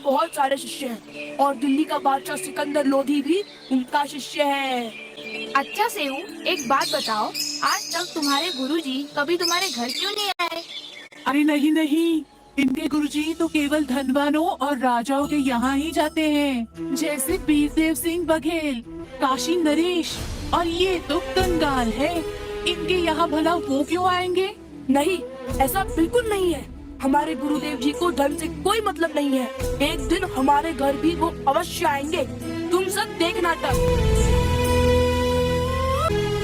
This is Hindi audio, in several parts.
बहुत सारे शिष्य हैं और दिल्ली का बादशाह सिकंदर लोधी भी उनका शिष्य है। अच्छा सेऊ, एक बात बताओ, आज तक तुम्हारे गुरुजी कभी तुम्हारे घर क्यों नहीं आए? अरे नहीं नहीं, इनके गुरुजी तो केवल धनवानों और राजाओं के यहाँ ही जाते हैं, जैसे वीरदेव सिंह बघेल, काशी नरेश और ये तो कंगाल है। इनके यहाँ भला वो क्यों आएंगे? नहीं, ऐसा बिल्कुल नहीं है। हमारे गुरुदेव जी को धन से कोई मतलब नहीं है। एक दिन हमारे घर भी वो अवश्य आएंगे। तुम सब देखना तब।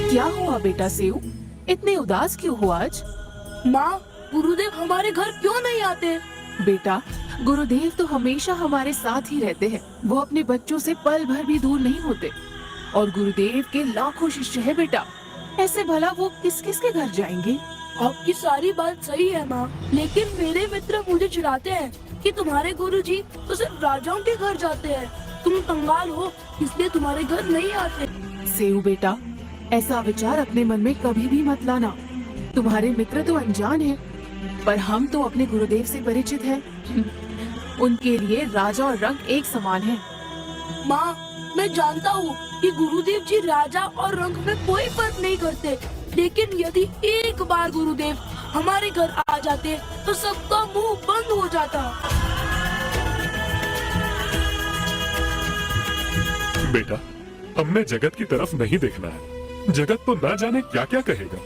क्या हुआ बेटा सेऊ, इतने उदास क्यों हो आज? माँ, गुरुदेव हमारे घर क्यों नहीं आते? बेटा, गुरुदेव तो हमेशा हमारे साथ ही रहते हैं। वो अपने बच्चों से पल भर भी दूर नहीं होते और गुरुदेव के लाखों शिष्य हैं बेटा। ऐसे भला वो किस किस के घर जाएंगे? आपकी सारी बात सही है माँ, लेकिन मेरे मित्र मुझे चिढ़ाते हैं कि तुम्हारे गुरुजी तो सिर्फ राजाओं के घर जाते हैं। तुम कंगाल हो, इसलिए तुम्हारे घर नहीं आते। सेऊ बेटा, ऐसा विचार अपने मन में कभी भी मत लाना। तुम्हारे मित्र तो अनजान हैं, पर हम तो अपने गुरुदेव से परिचित हैं। उनके लिए राजा और रंक एक समान है। माँ, मैं जानता हूँ कि गुरुदेव जी राजा और रंग में कोई फर्क नहीं करते, लेकिन यदि एक बार गुरुदेव हमारे घर आ जाते तो सबका मुंह बंद हो जाता। बेटा, हमने जगत की तरफ नहीं देखना है। जगत तो ना जाने क्या क्या कहेगा।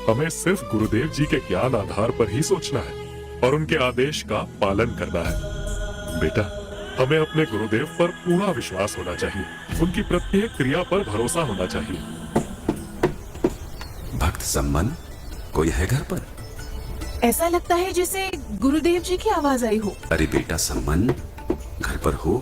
हमें सिर्फ गुरुदेव जी के ज्ञान आधार पर ही सोचना है और उनके आदेश का पालन करना है। बेटा, हमें अपने गुरुदेव पर पूरा विश्वास होना चाहिए। उनकी प्रत्येक क्रिया पर भरोसा होना चाहिए। भक्त सम्मन, कोई है घर पर? ऐसा लगता है जैसे गुरुदेव जी की आवाज आई हो। अरे बेटा सम्मन, घर पर हो?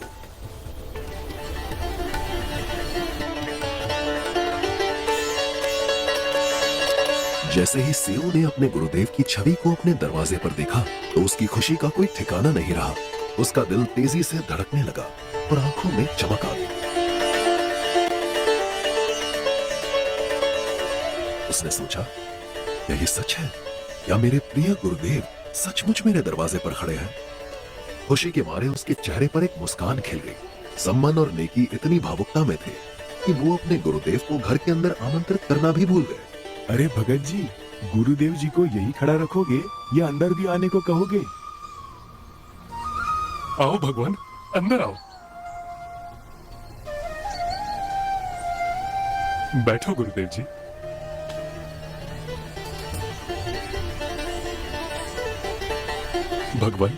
जैसे ही सेऊ ने अपने गुरुदेव की छवि को अपने दरवाजे पर देखा तो उसकी खुशी का कोई ठिकाना नहीं रहा। उसका दिल तेजी से धड़कने लगा और आंखों में चमक आ गई। उसने सोचा, यही सच है या मेरे प्रिय गुरुदेव सचमुच मेरे दरवाजे पर खड़े हैं? खुशी के मारे उसके चेहरे पर एक मुस्कान खिल गई। सम्मन और नेकी इतनी भावुकता में थे कि वो अपने गुरुदेव को घर के अंदर आमंत्रित करना भी भूल गए। अरे भगत जी, गुरुदेव जी को यही खड़ा रखोगे या अंदर भी आने को कहोगे? आओ भगवान, अंदर आओ। बैठो गुरुदेव जी। भगवान,